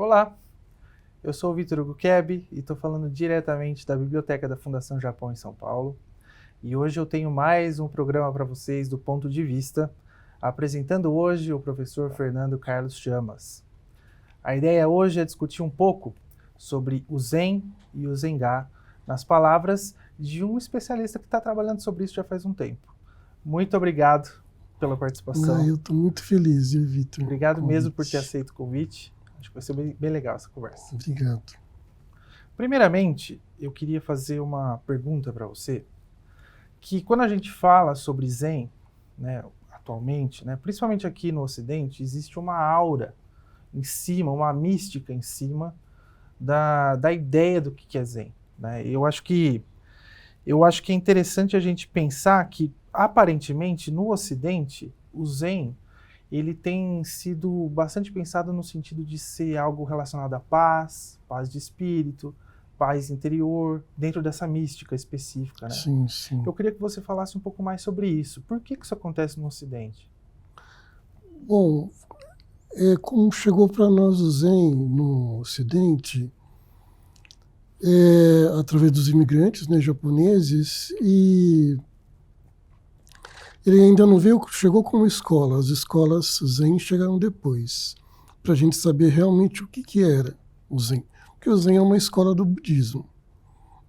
Olá, eu sou o Vitor Hugo Keb e estou falando diretamente da Biblioteca da Fundação Japão em São Paulo. E hoje eu tenho mais um programa para vocês do Ponto de Vista, apresentando hoje o professor Fernando Carlos Chamas. A ideia hoje é discutir um pouco sobre o Zen e o Zengá, nas palavras de um especialista que está trabalhando sobre isso já faz um tempo. Muito obrigado pela participação. Eu estou muito feliz, Vitor. Obrigado mesmo por ter aceito o convite. Acho que vai ser bem legal essa conversa. Obrigado. Primeiramente, eu queria fazer uma pergunta para você, que quando a gente fala sobre Zen, né, atualmente, né, principalmente aqui no Ocidente, existe uma aura em cima, uma mística em cima da ideia do que é Zen. Né? Eu acho que é interessante a gente pensar que, aparentemente, no Ocidente, o Zen ele tem sido bastante pensado no sentido de ser algo relacionado à paz, paz de espírito, paz interior, dentro dessa mística específica, né? Sim, sim. Eu queria que você falasse um pouco mais sobre isso. Por que isso acontece no Ocidente? Bom, como chegou para nós o Zen no Ocidente, através dos imigrantes, né, japoneses, e ele ainda não chegou como escola. As escolas Zen chegaram depois, para a gente saber realmente o que era o Zen. Porque o Zen é uma escola do budismo.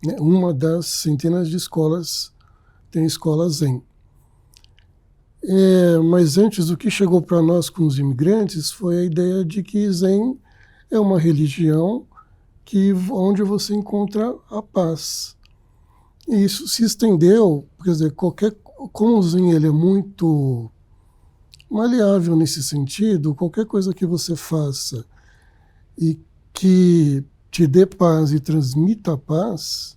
Né? Uma das centenas de escolas tem a escola Zen. Mas antes, o que chegou para nós com os imigrantes foi a ideia de que Zen é uma religião onde você encontra a paz. E isso se estendeu, quer dizer, como o Zen ele é muito maleável nesse sentido, qualquer coisa que você faça e que te dê paz e transmita paz,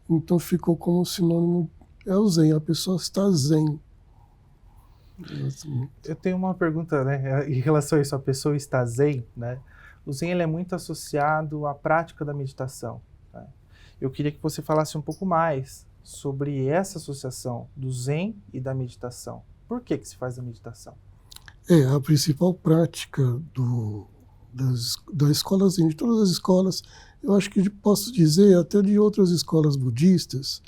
então ficou como sinônimo, é o Zen, a pessoa está Zen. Eu tenho uma pergunta, né, em relação a isso, a pessoa está Zen, né? O Zen ele é muito associado à prática da meditação. Né? Eu queria que você falasse um pouco mais sobre essa associação do Zen e da meditação. Por que se faz a meditação? A principal prática da escola Zen, de todas as escolas, eu acho que posso dizer, até de outras escolas budistas,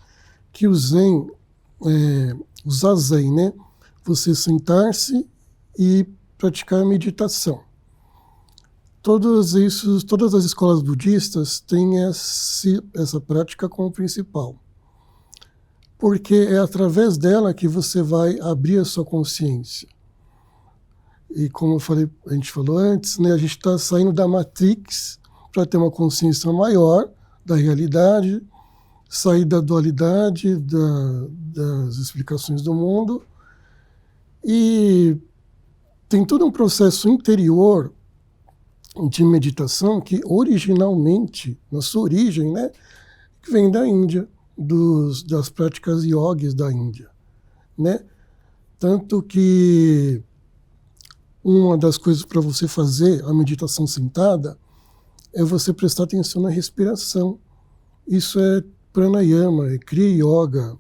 que o Zen, o Zazen, né? Você sentar-se e praticar meditação. Todas as escolas budistas têm essa prática como principal. Porque é através dela que você vai abrir a sua consciência. E como a gente falou antes, né, a gente está saindo da Matrix para ter uma consciência maior da realidade, sair da dualidade, das explicações do mundo. E tem todo um processo interior de meditação que originalmente, na sua origem, né, vem da Índia, das práticas yogis da Índia, né? Tanto que uma das coisas para você fazer a meditação sentada é você prestar atenção na respiração. Isso é pranayama, é Kriya Yoga.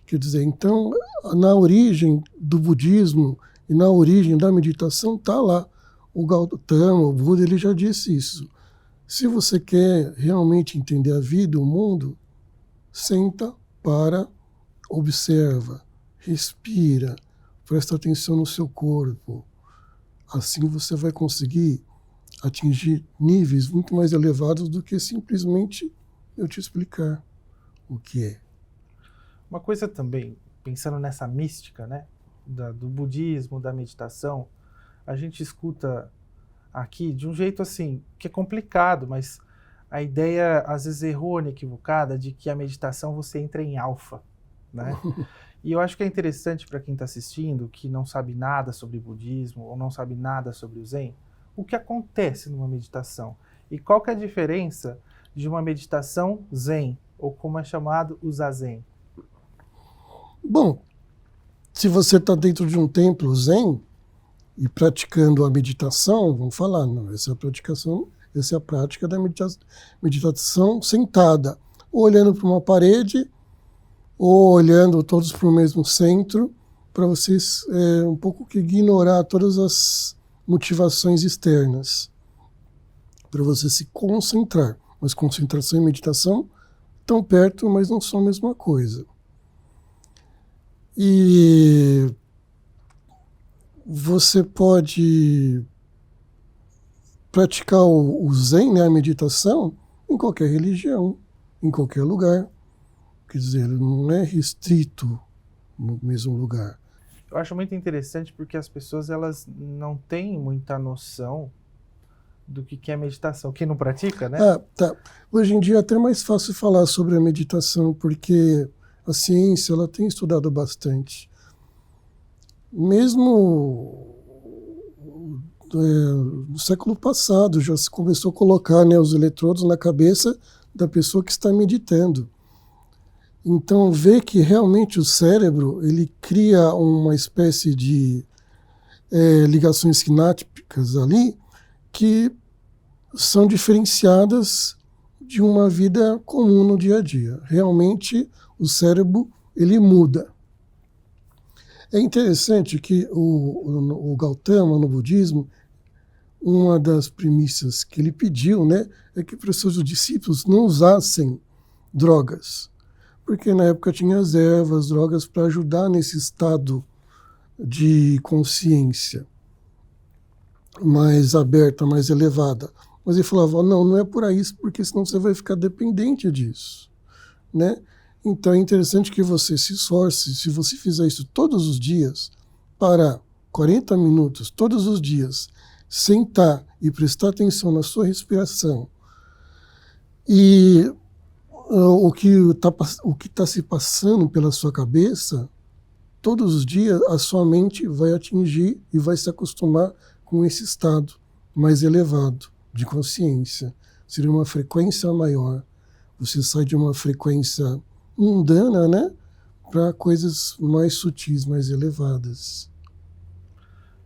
Quer dizer, então, na origem do budismo e na origem da meditação está lá. O Gautama, o Buda, ele já disse isso. Se você quer realmente entender a vida, o mundo, senta, para, observa, respira, presta atenção no seu corpo. Assim você vai conseguir atingir níveis muito mais elevados do que simplesmente eu te explicar o que é. Uma coisa também, pensando nessa mística, né, do budismo, da meditação, a gente escuta aqui de um jeito assim, que é complicado, mas a ideia, às vezes errônea, equivocada, de que a meditação você entra em alfa, né? E eu acho que é interessante para quem está assistindo, que não sabe nada sobre budismo ou não sabe nada sobre o Zen, o que acontece numa meditação e qual que é a diferença de uma meditação Zen, ou como é chamado, o Zazen. Bom, se você está dentro de um templo Zen e praticando a meditação, vamos falar, não, essa é a prática da meditação sentada, ou olhando para uma parede, ou olhando todos para o mesmo centro, para vocês um pouco que ignorar todas as motivações externas. para você se concentrar. Mas concentração e meditação estão perto, mas não são a mesma coisa. E você pode praticar o Zen, né, a meditação, em qualquer religião, em qualquer lugar. Quer dizer, ele não é restrito no mesmo lugar. Eu acho muito interessante porque as pessoas elas não têm muita noção do que é meditação. Quem não pratica, né? Ah, tá. Hoje em dia é até mais fácil falar sobre a meditação, porque a ciência ela tem estudado bastante. Mesmo no século passado já se começou a colocar, né, os eletrodos na cabeça da pessoa que está meditando. Então, vê que realmente o cérebro ele cria uma espécie de ligações sinápticas ali que são diferenciadas de uma vida comum no dia a dia. Realmente, o cérebro ele muda. É interessante que o Gautama, no budismo, uma das premissas que ele pediu, né, é que para os seus discípulos não usassem drogas. Porque na época tinha as ervas, drogas para ajudar nesse estado de consciência mais aberta, mais elevada. Mas ele falava, não é por aí, porque senão você vai ficar dependente disso, né? Então é interessante que você se esforce, se você fizer isso todos os dias, parar 40 minutos todos os dias, sentar e prestar atenção na sua respiração e o que está se passando pela sua cabeça, todos os dias a sua mente vai atingir e vai se acostumar com esse estado mais elevado de consciência. Seria uma frequência maior. Você sai de uma frequência mundana, né, para coisas mais sutis, mais elevadas.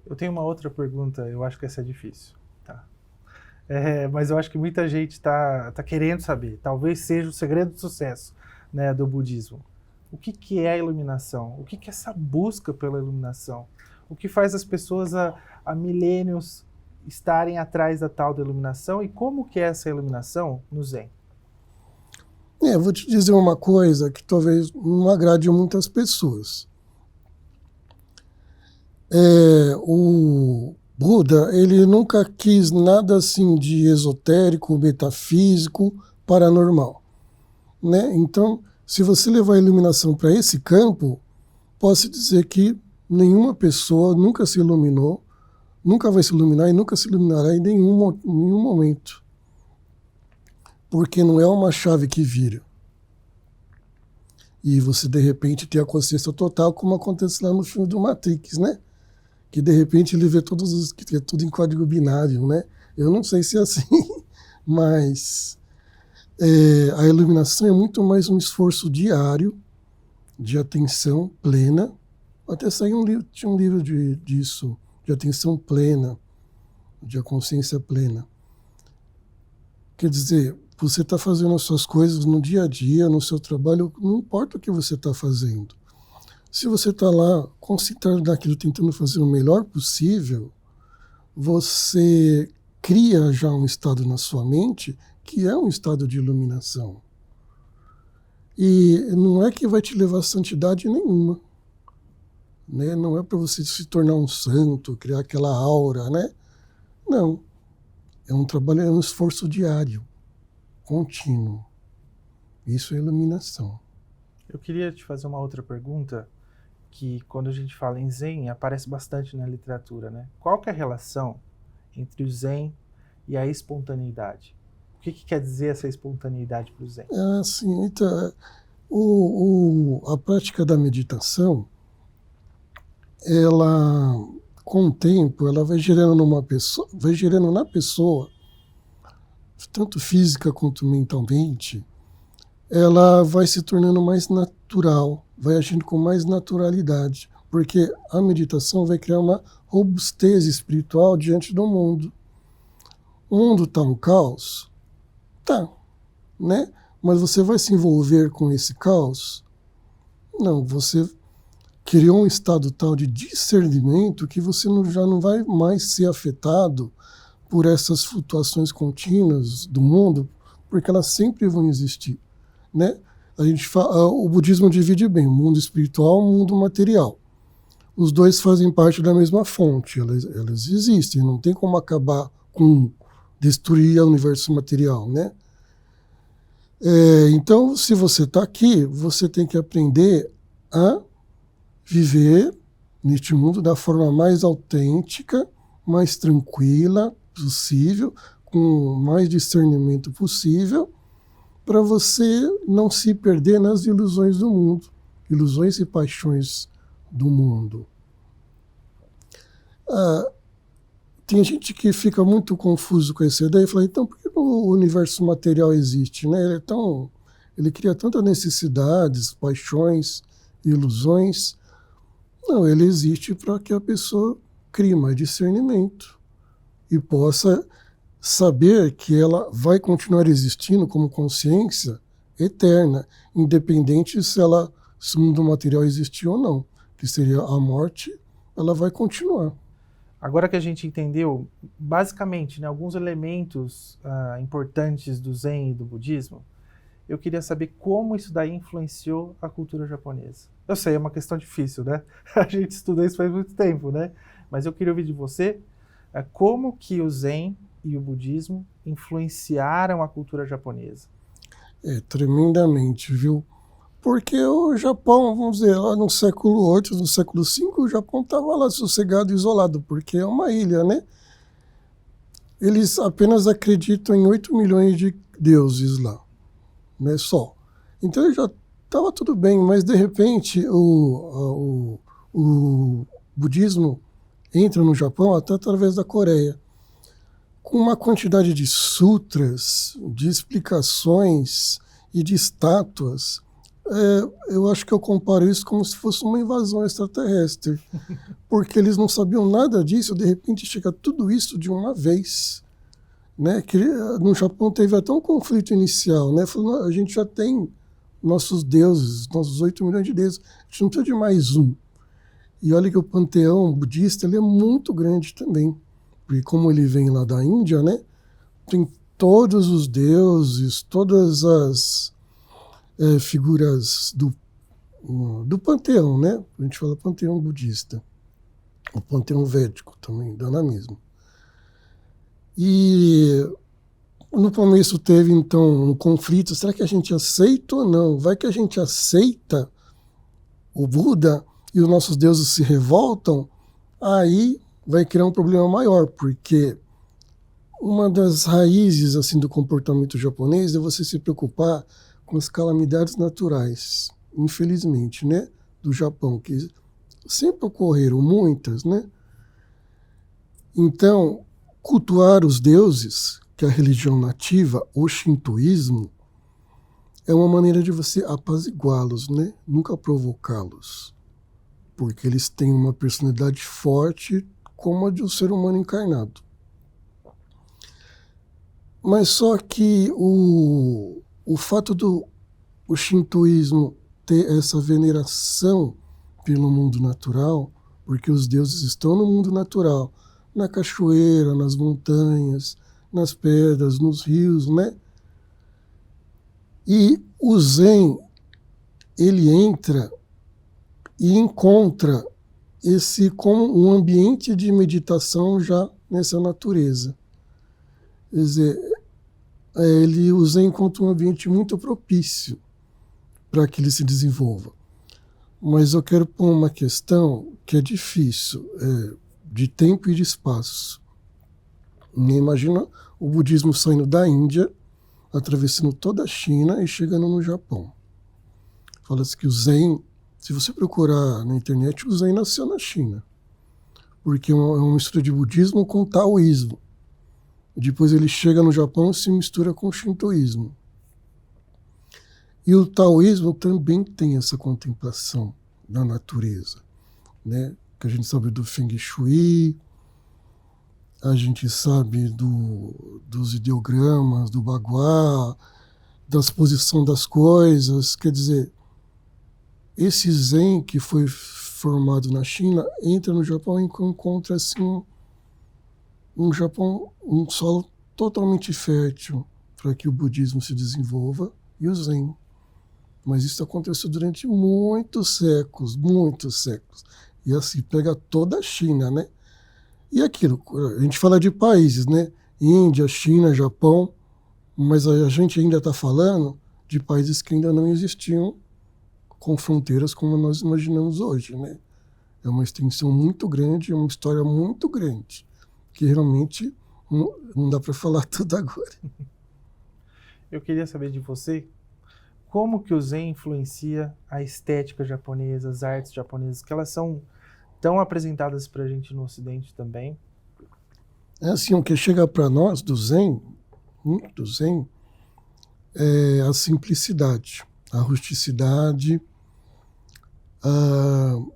Eu tenho uma outra pergunta, eu acho que essa é difícil. Tá? Mas eu acho que muita gente está querendo saber. Talvez seja o segredo do sucesso, né, do budismo. O que é a iluminação? O que é essa busca pela iluminação? O que faz as pessoas há milênios estarem atrás da tal da iluminação? E como que é essa iluminação no Zen? Vou te dizer uma coisa que talvez não agrade muitas pessoas. O Buda, ele nunca quis nada assim de esotérico, metafísico, paranormal, né? Então, se você levar a iluminação para esse campo, posso dizer que nenhuma pessoa nunca se iluminou, nunca vai se iluminar e nunca se iluminará em nenhum momento. Porque não é uma chave que vira. E você, de repente, tem a consciência total, como acontece lá no filme do Matrix, né? Que, de repente, ele vê que é tudo em código binário, né? Eu não sei se é assim, mas a iluminação é muito mais um esforço diário de atenção plena. Até saiu tinha um livro disso, de atenção plena, de consciência plena. Quer dizer, você está fazendo as suas coisas no dia a dia, no seu trabalho, não importa o que você está fazendo. Se você está lá concentrado naquilo, tentando fazer o melhor possível, você cria já um estado na sua mente que é um estado de iluminação. E não é que vai te levar a santidade nenhuma. Né? Não é para você se tornar um santo, criar aquela aura, né? Não. É um trabalho, é um esforço diário, contínuo. Isso é iluminação. Eu queria te fazer uma outra pergunta, que quando a gente fala em Zen, aparece bastante na literatura, né? Qual que é a relação entre o Zen e a espontaneidade? O que quer dizer essa espontaneidade para o Zen? Sim, então, a prática da meditação, ela, com o tempo, ela vai gerando na pessoa, tanto física quanto mentalmente, ela vai se tornando mais natural, vai agindo com mais naturalidade, porque a meditação vai criar uma robustez espiritual diante do mundo. O mundo está um caos? Tá, né? Mas você vai se envolver com esse caos? Não, você criou um estado tal de discernimento que você já não vai mais ser afetado por essas flutuações contínuas do mundo, porque elas sempre vão existir, né? A gente fala, o budismo divide bem o mundo espiritual e o mundo material. Os dois fazem parte da mesma fonte, elas existem, não tem como acabar com destruir o universo material, né? Então, se você está aqui, você tem que aprender a viver neste mundo da forma mais autêntica, mais tranquila possível, com mais discernimento possível, para você não se perder nas ilusões do mundo, ilusões e paixões do mundo. Tem gente que fica muito confuso com essa ideia e fala, então por que o universo material existe, né? Ele cria tantas necessidades, paixões, ilusões. Não, ele existe para que a pessoa crie mais discernimento e possa saber que ela vai continuar existindo como consciência eterna, independente se o mundo material existir ou não, que seria a morte, ela vai continuar. Agora que a gente entendeu, basicamente, né, alguns elementos importantes do Zen e do budismo, eu queria saber como isso daí influenciou a cultura japonesa. Eu sei, é uma questão difícil, né? A gente estuda isso faz muito tempo, né? Mas eu queria ouvir de você como que o Zen e o budismo influenciaram a cultura japonesa. Tremendamente, viu? Porque o Japão, vamos dizer, lá no século VIII, no século V, o Japão estava lá sossegado, isolado, porque é uma ilha, né? Eles apenas acreditam em 8 milhões de deuses lá, né? Só. Então já estava tudo bem, mas de repente o budismo entra no Japão até através da Coreia, com uma quantidade de sutras, de explicações e de estátuas. Eu acho que eu comparo isso como se fosse uma invasão extraterrestre, porque eles não sabiam nada disso, de repente chega tudo isso de uma vez, né? Que no Japão teve até um conflito inicial, né? Falando, a gente já tem nossos deuses, nossos 8 milhões de deuses, a gente não precisa de mais um. E olha que o panteão budista ele é muito grande também, porque como ele vem lá da Índia, né? Tem todos os deuses, todas as figuras do panteão, né? A gente fala panteão budista, o panteão védico também, dá na mesma. E no começo teve, então, um conflito, será que a gente aceita ou não? Vai que a gente aceita o Buda e os nossos deuses se revoltam, aí vai criar um problema maior, porque uma das raízes assim, do comportamento japonês é você se preocupar com as calamidades naturais, infelizmente, né, do Japão, que sempre ocorreram muitas, né? Então, cultuar os deuses, que é a religião nativa, o shintoísmo, é uma maneira de você apaziguá-los, né? Nunca provocá-los, porque eles têm uma personalidade forte como a de um ser humano encarnado. Mas só que o fato do shintoísmo ter essa veneração pelo mundo natural, porque os deuses estão no mundo natural, na cachoeira, nas montanhas, nas pedras, nos rios, né? E o Zen, ele entra e encontra esse como um ambiente de meditação já nessa natureza. Quer dizer, o Zen encontra um ambiente muito propício para que ele se desenvolva. Mas eu quero pôr uma questão que é difícil, de tempo e de espaço. Imagina o budismo saindo da Índia, atravessando toda a China e chegando no Japão. Fala-se que o Zen, se você procurar na internet, o Zen nasceu na China, porque é uma mistura de budismo com taoísmo. Depois ele chega no Japão e se mistura com o shintoísmo. E o taoísmo também tem essa contemplação da natureza, né? Que a gente sabe do Feng Shui, a gente sabe dos ideogramas, do Bagua, da exposição das coisas. Quer dizer, esse Zen que foi formado na China entra no Japão e encontra assim um Japão, um solo totalmente fértil para que o budismo se desenvolva e o Zen. Mas isso aconteceu durante muitos séculos, muitos séculos. E assim, pega toda a China, né? E aquilo, a gente fala de países, né? Índia, China, Japão, mas a gente ainda está falando de países que ainda não existiam com fronteiras como nós imaginamos hoje, né? É uma extensão muito grande, é uma história muito grande, que realmente não dá para falar tudo agora. Eu queria saber de você como que o Zen influencia a estética japonesa, as artes japonesas, que elas são tão apresentadas para a gente no Ocidente também. É assim, o que chega para nós do Zen, é a simplicidade, a rusticidade,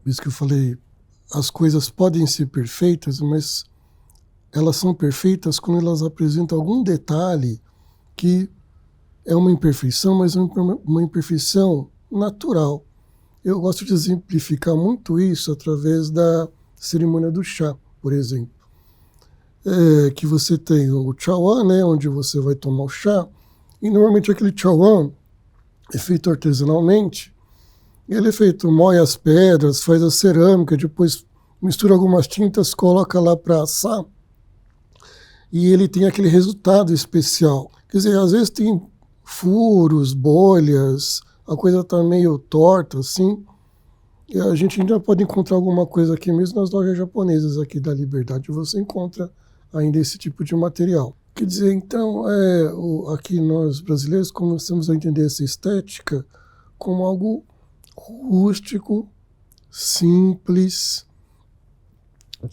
isso que eu falei, as coisas podem ser perfeitas, mas elas são perfeitas quando elas apresentam algum detalhe que é uma imperfeição, mas uma imperfeição natural. Eu gosto de exemplificar muito isso através da cerimônia do chá, por exemplo. Que você tem o chawan, né, onde você vai tomar o chá, e normalmente aquele chawan é feito artesanalmente. Ele é feito, moe as pedras, faz a cerâmica, depois mistura algumas tintas, coloca lá para assar, e ele tem aquele resultado especial. Quer dizer, às vezes tem furos, bolhas, a coisa está meio torta, assim, e a gente ainda pode encontrar alguma coisa aqui mesmo nas lojas japonesas aqui da Liberdade, você encontra ainda esse tipo de material. Quer dizer, então, aqui nós brasileiros começamos a entender essa estética como algo rústico, simples,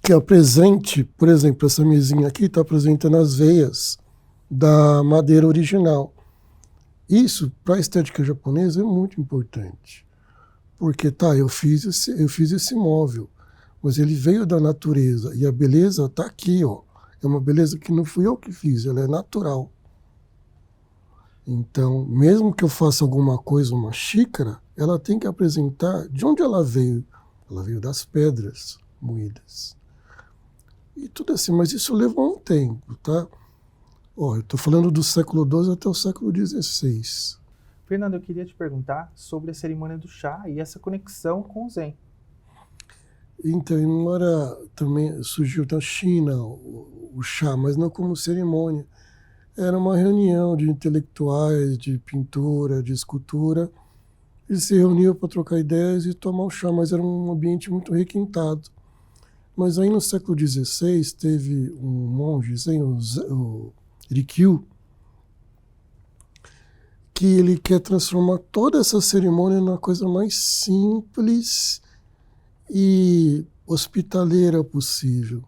que é presente, por exemplo, essa mesinha aqui está apresentando as veias da madeira original. Isso, para a estética japonesa, é muito importante. Porque, eu fiz esse móvel, mas ele veio da natureza, e a beleza está aqui, ó. É uma beleza que não fui eu que fiz, ela é natural. Então, mesmo que eu faça alguma coisa, uma xícara, ela tem que apresentar de onde ela veio. Ela veio das pedras moídas. E tudo assim, mas isso levou um tempo, tá? Ó, eu estou falando do século XII até o século XVI. Fernando, eu queria te perguntar sobre a cerimônia do chá e essa conexão com o Zen. Então, embora também surgiu da China o chá, mas não como cerimônia. Era uma reunião de intelectuais, de pintura, de escultura. Eles se reuniam para trocar ideias e tomar o chá, mas era um ambiente muito requintado. Mas aí no século XVI teve um monge, o Rikyu, que ele quer transformar toda essa cerimônia numa coisa mais simples e hospitaleira possível.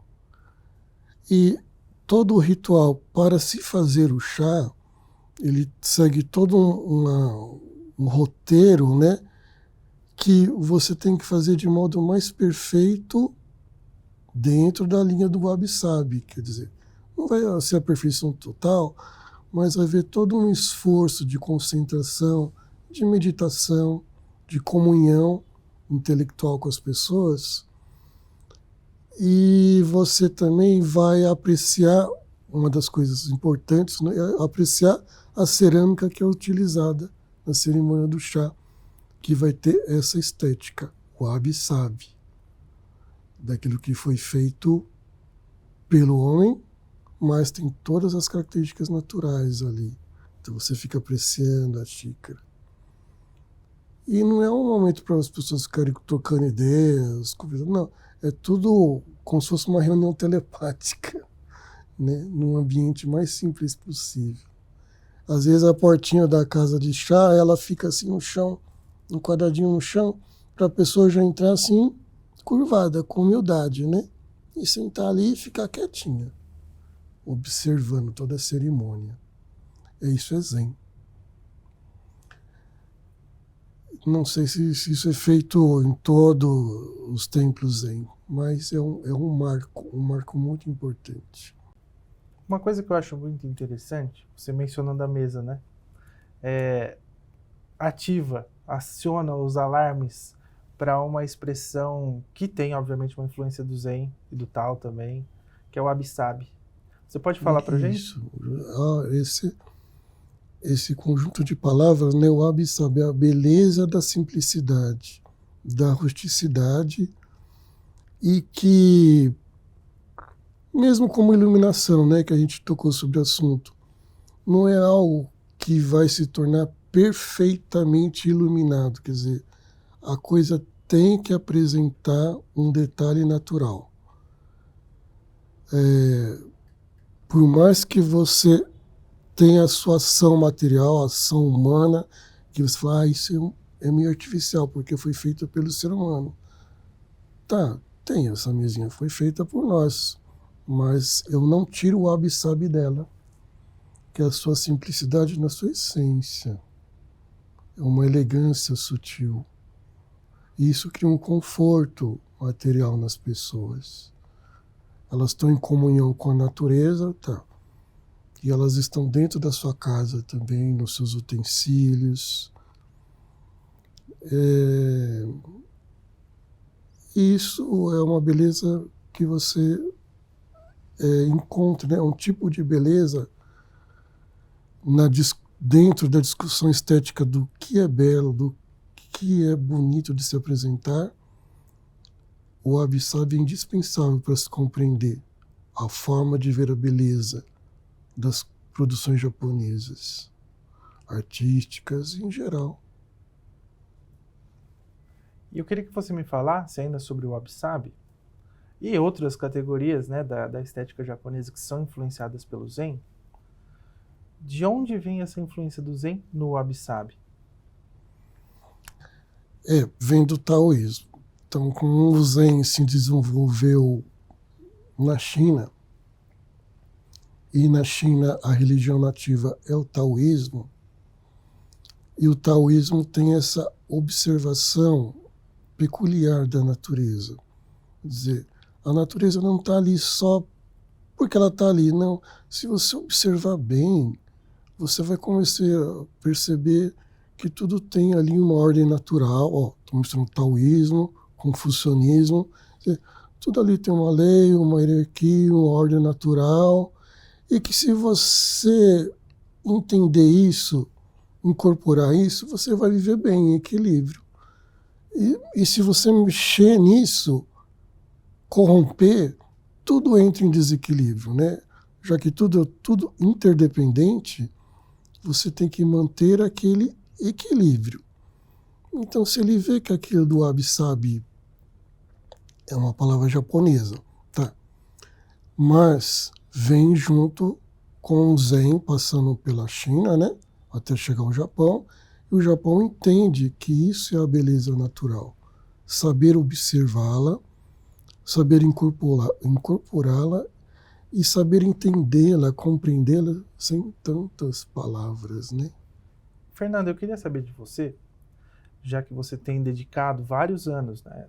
E todo o ritual para se fazer o chá, ele segue todo um roteiro, né, que você tem que fazer de modo mais perfeito dentro da linha do wabi-sabi. Quer dizer, não vai ser a perfeição total, mas vai haver todo um esforço de concentração, de meditação, de comunhão intelectual com as pessoas. E você também vai apreciar, uma das coisas importantes, né, é apreciar a cerâmica que é utilizada na cerimônia do chá, que vai ter essa estética, o wabi-sabi, daquilo que foi feito pelo homem, mas tem todas as características naturais ali. Então você fica apreciando a xícara. E não é um momento para as pessoas ficarem trocando ideias, conversando, não. É tudo como se fosse uma reunião telepática, né? Num ambiente mais simples possível. Às vezes a portinha da casa de chá, ela fica assim no chão, um quadradinho no chão, para a pessoa já entrar assim, curvada, com humildade, né? E sentar ali e ficar quietinha, observando toda a cerimônia. Isso é Zen. Não sei se isso é feito em todos os templos Zen, mas é um marco muito importante. Uma coisa que eu acho muito interessante, você mencionando a mesa, né? Aciona os alarmes para uma expressão que tem, obviamente, uma influência do Zen e do Tao também, que é o wabi-sabi. Você pode falar para gente? Isso. Esse conjunto de palavras, né, o wabi-sabi, a beleza da simplicidade, da rusticidade, e que, mesmo como iluminação, né, que a gente tocou sobre o assunto, não é algo que vai se tornar perfeitamente iluminado, quer dizer, a coisa tem que apresentar um detalhe natural. Por mais que você tenha a sua ação material, a ação humana, que você fala, isso é meio artificial, porque foi feito pelo ser humano. Tá, tem, essa mesinha foi feita por nós, mas eu não tiro o wabi-sabi dela, que é a sua simplicidade na sua essência. É uma elegância sutil. E isso cria um conforto material nas pessoas. Elas estão em comunhão com a natureza, tá? E elas estão dentro da sua casa também, nos seus utensílios. Isso é uma beleza que você encontra, né? Um tipo de beleza dentro da discussão estética do que é belo, do que é bonito de se apresentar. O wabi-sabi é indispensável para se compreender a forma de ver a beleza das produções japonesas, artísticas em geral. E eu queria que você me falasse ainda sobre o wabi-sabi e outras categorias, né, da estética japonesa que são influenciadas pelo Zen. De onde vem essa influência do Zen no wabi-sabi? Vem do taoísmo. Então, como o Zen se desenvolveu na China, e na China a religião nativa é o taoísmo, e o taoísmo tem essa observação peculiar da natureza. Quer dizer, a natureza não está ali só porque ela está ali, não. Se você observar bem, você vai começar a perceber que tudo tem ali uma ordem natural. Estou mostrando taoísmo, confucionismo, tudo ali tem uma lei, uma hierarquia, uma ordem natural, e que se você entender isso, incorporar isso, você vai viver bem, em equilíbrio. E se você mexer nisso, corromper, tudo entra em desequilíbrio, né? Já que tudo é interdependente, você tem que manter aquele equilíbrio. Então, se ele vê que aquilo do wabi-sabi é uma palavra japonesa, tá? Mas vem junto com o Zen, passando pela China, né? Até chegar ao Japão, e o Japão entende que isso é a beleza natural. Saber observá-la, saber incorporá-la e saber entendê-la, compreendê-la sem tantas palavras, né? Fernando, eu queria saber de você, já que você tem dedicado vários anos, né,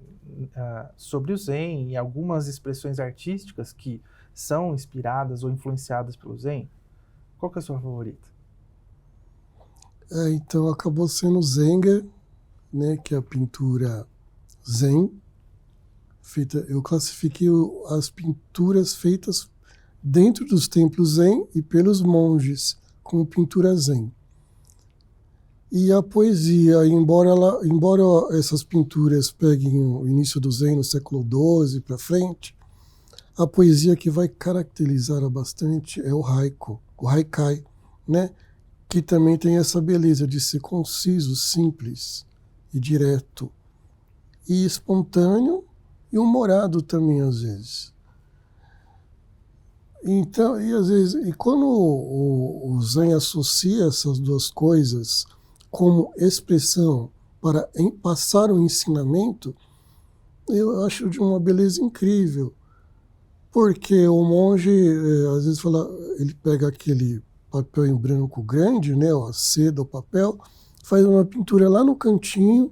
sobre o Zen e algumas expressões artísticas que são inspiradas ou influenciadas pelo Zen, qual que é a sua favorita? Então acabou sendo Zenga, né, que é a pintura Zen. Eu classifiquei as pinturas feitas dentro dos templos Zen e pelos monges como pintura Zen. E a poesia, embora essas pinturas peguem o início do Zen no século XII para frente, a poesia que vai caracterizá-la bastante é o haiku, o haikai, né? Que também tem essa beleza de ser conciso, simples e direto, e espontâneo e humorado também às vezes. Então, e quando o Zen associa essas duas coisas como expressão para passar o ensinamento, eu acho de uma beleza incrível. Porque o monge, às vezes, ele pega aquele papel em branco grande, né, a seda, o papel, faz uma pintura lá no cantinho,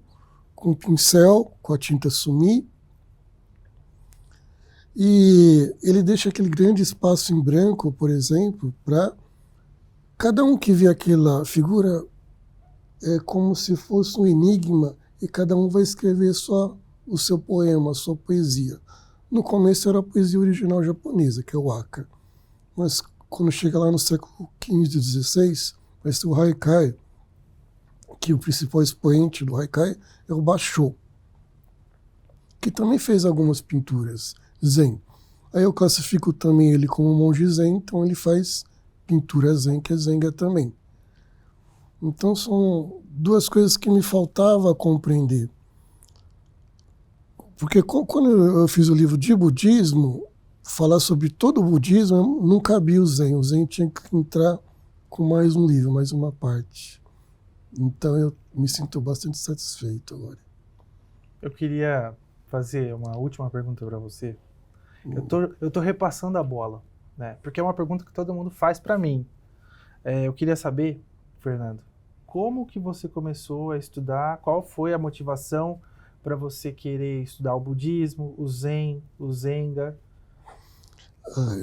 com o pincel, com a tinta sumi, e ele deixa aquele grande espaço em branco, por exemplo, para cada um que vê aquela figura, é como se fosse um enigma, e cada um vai escrever só o seu poema, a sua poesia. No começo era a poesia original japonesa, que é o waka. mas quando chega lá no século XV e XVI, vai ser o Haikai, que o principal expoente do Haikai é o Basho, que também fez algumas pinturas zen. Aí eu classifico também ele como monge zen, então ele faz pintura zen, que é zenga também. Então são duas coisas que me faltava compreender. Porque quando eu fiz o livro de budismo, falar sobre todo o budismo, não cabia o zen. O zen tinha que entrar com mais um livro, mais uma parte. Então eu me sinto bastante satisfeito agora. Eu queria fazer uma última pergunta para você. Eu tô repassando a bola, né? Porque é uma pergunta que todo mundo faz para mim. Eu queria saber, Fernando, como que você começou a estudar? Qual foi a motivação para você querer estudar o budismo, o zen, o zenga?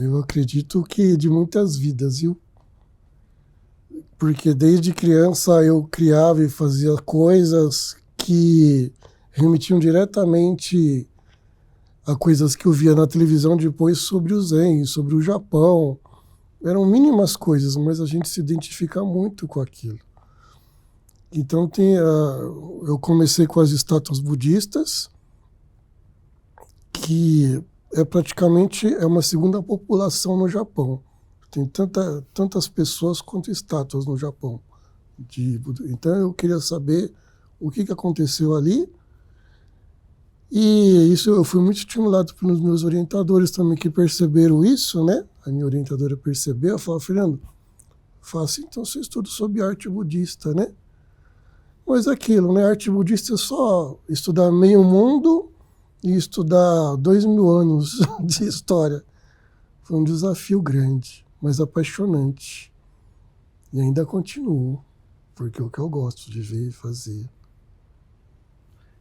Eu acredito que de muitas vidas, viu? Porque desde criança eu criava e fazia coisas que remetiam diretamente a coisas que eu via na televisão depois sobre o Zen, sobre o Japão. Eram mínimas coisas, mas a gente se identifica muito com aquilo. Então eu comecei com as estátuas budistas, que praticamente uma segunda população no Japão. Tem tantas pessoas quanto estátuas no Japão. Então eu queria saber o que aconteceu ali. E isso eu fui muito estimulado pelos meus orientadores também, que perceberam isso, né? A minha orientadora percebeu, falou: Fernando, faça então seu estudo sobre arte budista, né? Mas aquilo, né? Arte budista é só estudar meio mundo e estudar 2000 anos de história. Foi um desafio grande, mas apaixonante. E ainda continuo, porque é o que eu gosto de ver e fazer.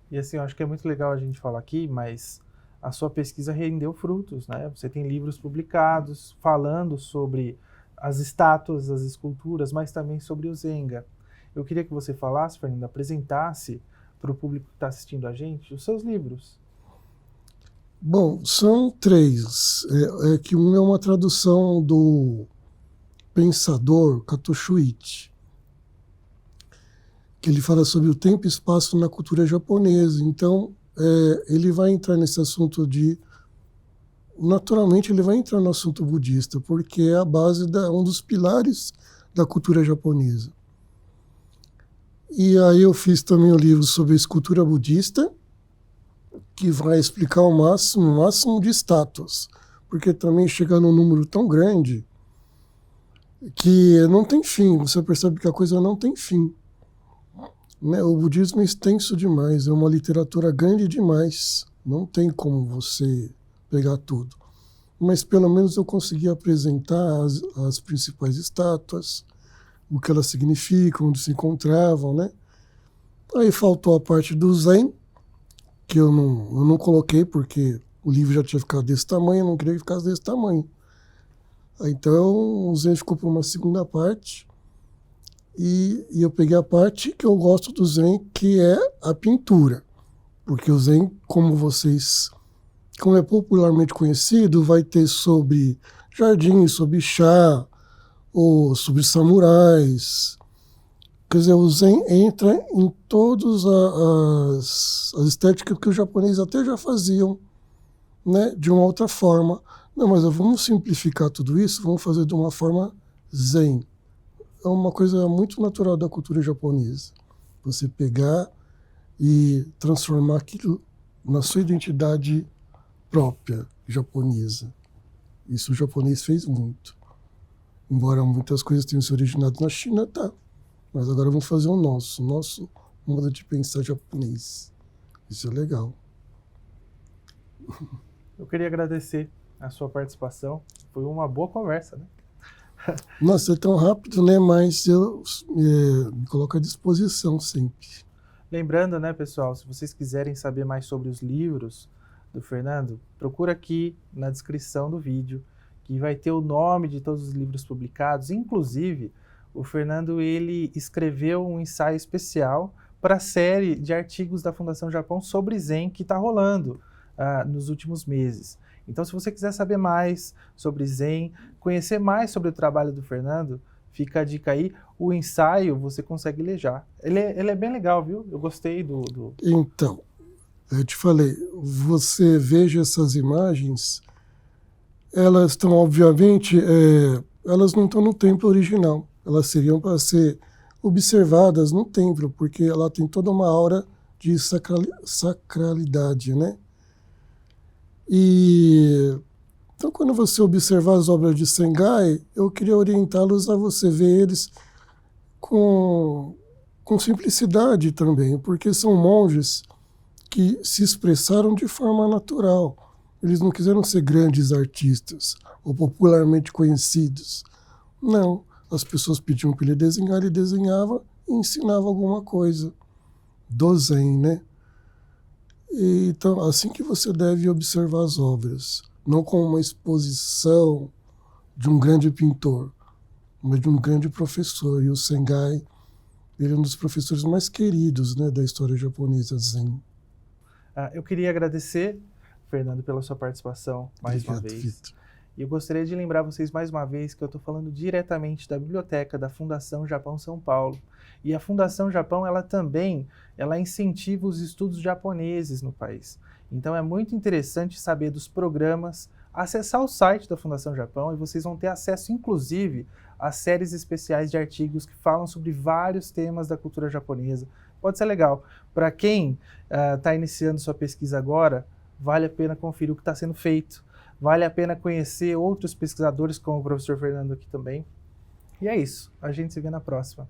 E assim, eu acho que é muito legal a gente falar aqui, mas a sua pesquisa rendeu frutos, né? Você tem livros publicados falando sobre as estátuas, as esculturas, mas também sobre o Zenga. Eu queria que você falasse, Fernando, apresentasse para o público que está assistindo a gente os seus livros. Bom, são 3. Que um é uma tradução do pensador Kato Shuichi, que ele fala sobre o tempo e espaço na cultura japonesa. Então, ele vai entrar nesse assunto naturalmente, ele vai entrar no assunto budista, porque é a base, um dos pilares da cultura japonesa. E aí eu fiz também um livro sobre a escultura budista, que vai explicar o máximo de estátuas, porque também chega num número tão grande que não tem fim. Você percebe que a coisa não tem fim. Né? O budismo é extenso demais, é uma literatura grande demais. Não tem como você pegar tudo. Mas pelo menos eu consegui apresentar as principais estátuas, o que elas significam, onde se encontravam, né? Aí faltou a parte do Zen, que eu não coloquei porque o livro já tinha ficado desse tamanho, eu não queria que ficasse desse tamanho. Então o Zen ficou para uma segunda parte. E eu peguei a parte que eu gosto do Zen, que é a pintura. Porque o Zen, como é popularmente conhecido, vai ter sobre jardins, sobre chá, ou sobre samurais. Quer dizer, o Zen entra em todas as estéticas que os japoneses até já faziam, né, de uma outra forma. Não, mas vamos simplificar tudo isso, vamos fazer de uma forma Zen. É uma coisa muito natural da cultura japonesa. Você pegar e transformar aquilo na sua identidade própria japonesa. Isso o japonês fez muito. Embora muitas coisas tenham se originado na China, tá. Mas agora vamos fazer o nosso modo de pensar japonês. Isso é legal. Eu queria agradecer a sua participação. Foi uma boa conversa, né? Nossa, é tão rápido, né? Mas eu me coloco à disposição sempre. Lembrando, né, pessoal, se vocês quiserem saber mais sobre os livros do Fernando, procura aqui na descrição do vídeo, que vai ter o nome de todos os livros publicados. Inclusive, o Fernando ele escreveu um ensaio especial para a série de artigos da Fundação Japão sobre Zen que está rolando nos últimos meses. Então, se você quiser saber mais sobre Zen, conhecer mais sobre o trabalho do Fernando, fica a dica aí. O ensaio você consegue ler já. Ele é bem legal, viu? Eu gostei do... Então, eu te falei, você veja essas imagens, elas estão, obviamente, elas não estão no templo original. Elas seriam para ser observadas no templo, porque ela tem toda uma aura de sacralidade, né? E então, quando você observar as obras de Sengai, eu queria orientá-los a você ver eles com simplicidade também, porque são monges que se expressaram de forma natural. Eles não quiseram ser grandes artistas ou popularmente conhecidos. Não. As pessoas pediam para ele desenhava e ensinava alguma coisa do Zen, né? E, então, assim que você deve observar as obras, não como uma exposição de um grande pintor, mas de um grande professor. E o Sengai, ele é um dos professores mais queridos, né, da história japonesa Zen. Eu queria agradecer, Fernando, pela sua participação mais Obrigado, uma vez. Vitor. E eu gostaria de lembrar vocês mais uma vez que eu estou falando diretamente da biblioteca da Fundação Japão São Paulo. E a Fundação Japão, ela incentiva os estudos japoneses no país. Então é muito interessante saber dos programas, acessar o site da Fundação Japão e vocês vão ter acesso, inclusive, a séries especiais de artigos que falam sobre vários temas da cultura japonesa. Pode ser legal. Para quem está iniciando sua pesquisa agora, vale a pena conferir o que está sendo feito. Vale a pena conhecer outros pesquisadores, como o professor Fernando aqui também. E é isso. A gente se vê na próxima.